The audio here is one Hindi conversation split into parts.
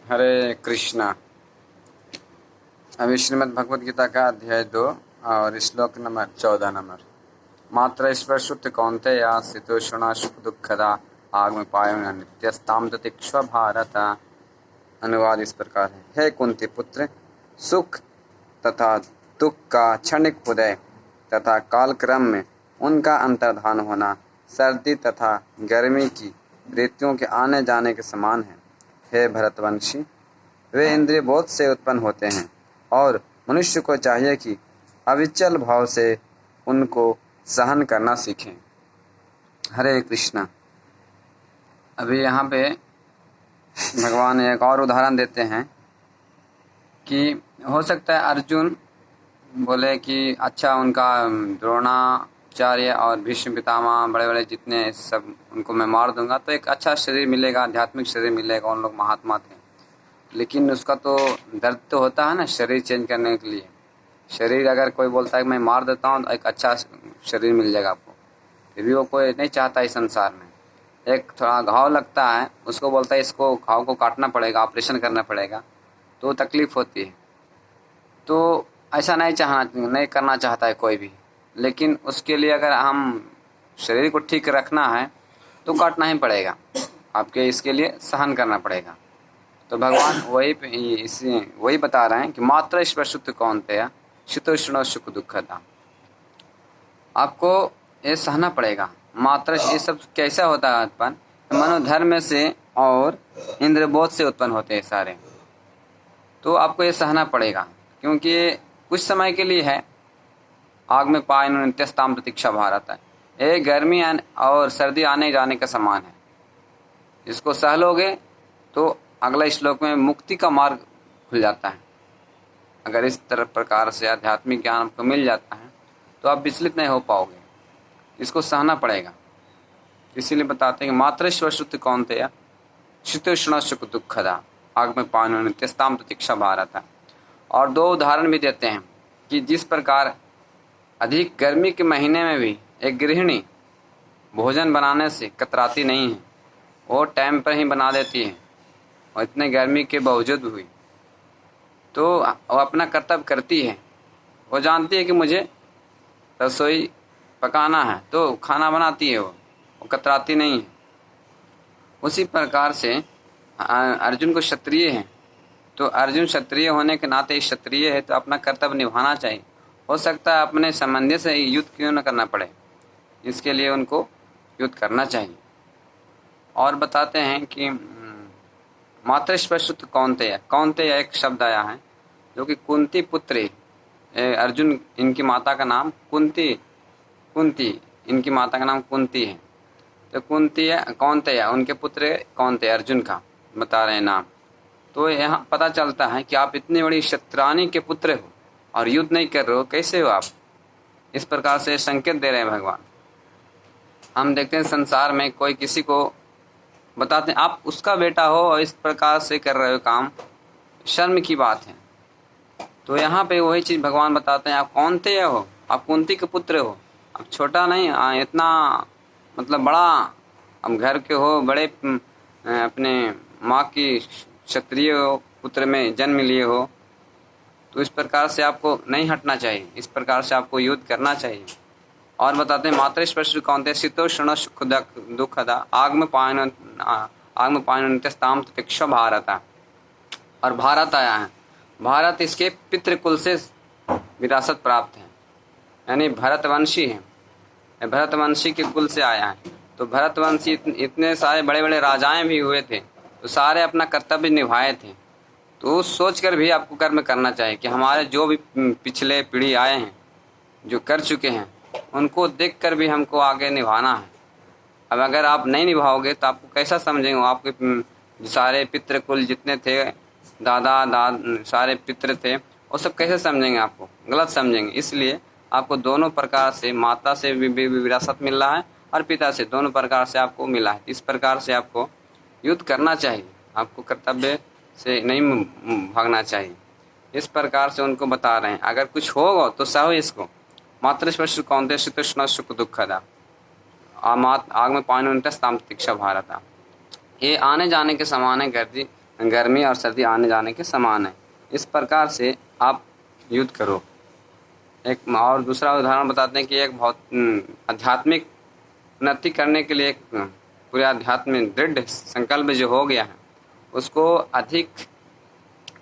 हरे कृष्णा। अभी श्रीमद् भगवद गीता का अध्याय 2 और श्लोक नंबर 14 नंबर। मात्र स्पर्शुत कौन्तेय शीतोष्ण सुख दुःखदा आगमपायन नित्यस्ताम तितिक्ष्व भारत। अनुवाद इस प्रकार है। हे कुंती पुत्र, सुख तथा दुख का क्षणिक उदय तथा कालक्रम में उनका अंतर्धान होना सर्दी तथा गर्मी की ऋतुओं के आने जाने के समान है। हे भरतवंशी, वे इंद्रिय बोध से उत्पन्न होते हैं और मनुष्य को चाहिए कि अविचल भाव से उनको सहन करना सीखें। हरे कृष्णा। अभी यहाँ पे भगवान एक और उदाहरण देते हैं कि हो सकता है अर्जुन बोले कि अच्छा उनका द्रोणाचार्य और भीष्म पितामह बड़े बड़े जितने सब उनको मैं मार दूंगा तो एक अच्छा शरीर मिलेगा, आध्यात्मिक शरीर मिलेगा, उन लोग महात्मा थे। लेकिन उसका तो दर्द तो होता है ना शरीर चेंज करने के लिए। शरीर अगर कोई बोलता है कि मैं मार देता हूँ तो एक अच्छा शरीर मिल जाएगा आपको, फिर भी वो कोई नहीं चाहता इस संसार में। एक थोड़ा घाव लगता है, उसको बोलता है इसको घाव को काटना पड़ेगा, ऑपरेशन करना पड़ेगा, तो तकलीफ होती है। तो ऐसा नहीं करना चाहता है कोई भी। लेकिन उसके लिए अगर हम शरीर को ठीक रखना है तो काटना ही पड़ेगा, आपके इसके लिए सहन करना पड़ेगा। तो भगवान वही बता रहे हैं कि मात्र स्पर्शुत कौन्तेय शीतोष्ण सुख दुःखदा। आपको ये सहना पड़ेगा। मात्र ये सब कैसा होता है उत्पन्न? मनोधर्म से और इंद्रबोध से उत्पन्न होते हैं सारे। तो आपको ये सहना पड़ेगा क्योंकि कुछ समय के लिए है। आग में पायन नित्यस्ताम प्रतीक्षा भारत है। ये गर्मी और सर्दी आने जाने का समान है। इसको सह लोगे तो अगला श्लोक में मुक्ति का मार्ग खुल जाता है। अगर इस तरह प्रकार से आध्यात्मिक ज्ञान आपको मिल जाता है तो आप विचलित नहीं हो पाओगे। इसको सहना पड़ेगा। इसीलिए बताते हैं कि मात्र स्वर्शुद्ध कौन्तेय शीतोष्ण सुख दुःखदा आग में पायन नित्यस्ताम प्रतीक्षा भारत। और दो उदाहरण भी देते हैं कि जिस प्रकार अधिक गर्मी के महीने में भी एक गृहिणी भोजन बनाने से कतराती नहीं है, वो टाइम पर ही बना देती है और इतने गर्मी के बावजूद भी तो वो अपना कर्तव्य करती है। वो जानती है कि मुझे रसोई पकाना है तो खाना बनाती है, वो कतराती नहीं है। उसी प्रकार से अर्जुन को क्षत्रिय है तो अर्जुन क्षत्रिय होने के नाते क्षत्रिय है तो अपना कर्तव्य निभाना चाहिए। हो सकता है अपने संबंधी से युद्ध क्यों न करना पड़े, इसके लिए उनको युद्ध करना चाहिए। और बताते हैं कि मात्र स्पर्शुत कौन्तेय, कौन्तेय एक शब्द आया है जो कि कुंती पुत्री अर्जुन, इनकी माता का नाम कुंती इनकी माता का नाम कुंती है। तो कुंती कौन्तेय उनके पुत्र कौन्तेय अर्जुन का बता रहे हैं नाम। तो यहाँ पता चलता है कि आप इतनी बड़ी क्षत्राणी के पुत्र हो और युद्ध नहीं कर रहे हो, कैसे हो आप? इस प्रकार से संकेत दे रहे हैं भगवान। हम देखते हैं संसार में कोई किसी को बताते हैं आप उसका बेटा हो और इस प्रकार से कर रहे हो काम, शर्म की बात है। तो यहाँ पे वही चीज़ भगवान बताते हैं, आप कौन्तेय हो, आप कुंती के पुत्र हो, आप छोटा नहीं इतना मतलब बड़ा आप घर के हो, बड़े अपने माँ की क्षत्रिय पुत्र में जन्म लिए हो। तो इस प्रकार से आपको नहीं हटना चाहिए, इस प्रकार से आपको युद्ध करना चाहिए। और बताते हैं मात्र स्पर्श कौन्तेय शीतोष्ण सुख दुःखदा आग में पायन नित्यस्ताम तितिक्ष्व भारत। और भारत आया है, भारत इसके पितृकुल से विरासत प्राप्त है, यानी भरतवंशी है, भरतवंशी के कुल से आया है। तो भरतवंशी इतने सारे बड़े बड़े राजाएं भी हुए थे तो सारे अपना कर्तव्य निभाए थे। तो सोच कर भी आपको कर्म करना चाहिए कि हमारे जो भी पिछले पीढ़ी आए हैं जो कर चुके हैं उनको देखकर भी हमको आगे निभाना है। अब अगर आप नहीं निभाओगे तो आपको कैसा समझेंगे? आपके सारे पितृकुल जितने थे, दादा सारे पितृ थे, वो सब कैसे समझेंगे? आपको गलत समझेंगे। इसलिए आपको दोनों प्रकार से, माता से भी विरासत मिल रहा है और पिता से, दोनों प्रकार से आपको मिला है। इस प्रकार से आपको युद्ध करना चाहिए, आपको कर्तव्य से नहीं भागना चाहिए। इस प्रकार से उनको बता रहे हैं अगर कुछ होगा तो सहो इसको। मात्र स्पर्श कौन्तेय शीतोष्ण सुख दुःखदा आग में पायन नित्यस्ताम प्रतीक्षा भारत। ये आने जाने के समान है गर्मी गर्मी और सर्दी आने जाने के समान है। इस प्रकार से आप युद्ध करो। एक और दूसरा उदाहरण बताते हैं कि एक बहुत आध्यात्मिक उन्नति करने के लिए एक पूरे आध्यात्म में दृढ़ संकल्प जो हो गया है, उसको अधिक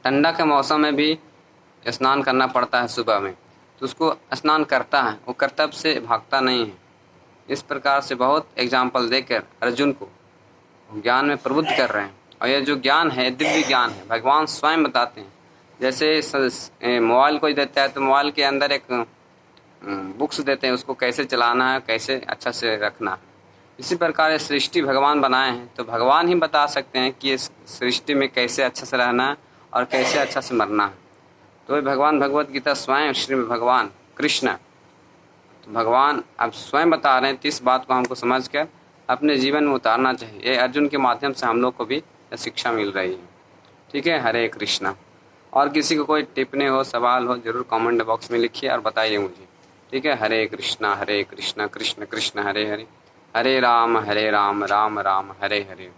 ठंडा के मौसम में भी स्नान करना पड़ता है सुबह में, तो उसको स्नान करता है, वो कर्तव्य से भागता नहीं है। इस प्रकार से बहुत एग्जाम्पल देकर अर्जुन को ज्ञान में प्रबुद्ध कर रहे हैं। और यह जो ज्ञान है दिव्य ज्ञान है, भगवान स्वयं बताते हैं। जैसे मोबाइल कोई देता है तो मोबाइल के अंदर एक बुक्स देते हैं, उसको कैसे चलाना है, कैसे अच्छा से रखना है। इसी प्रकार ये सृष्टि भगवान बनाए हैं, तो भगवान ही बता सकते हैं कि इस सृष्टि में कैसे अच्छा से रहना है और कैसे अच्छा से मरना है। तो ये भगवान भगवत गीता स्वयं श्री भगवान कृष्ण, तो भगवान अब स्वयं बता रहे हैं। तो इस बात को हमको समझ कर अपने जीवन में उतारना चाहिए। ये अर्जुन के माध्यम से हम लोग को भी शिक्षा मिल रही है। ठीक है, हरे कृष्णा। और किसी को कोई टिप्पणी हो, सवाल हो, जरूर कमेंट बॉक्स में लिखिए और बताइए मुझे। ठीक है, हरे कृष्णा कृष्ण कृष्ण हरे हरे, हरे राम राम राम हरे हरे।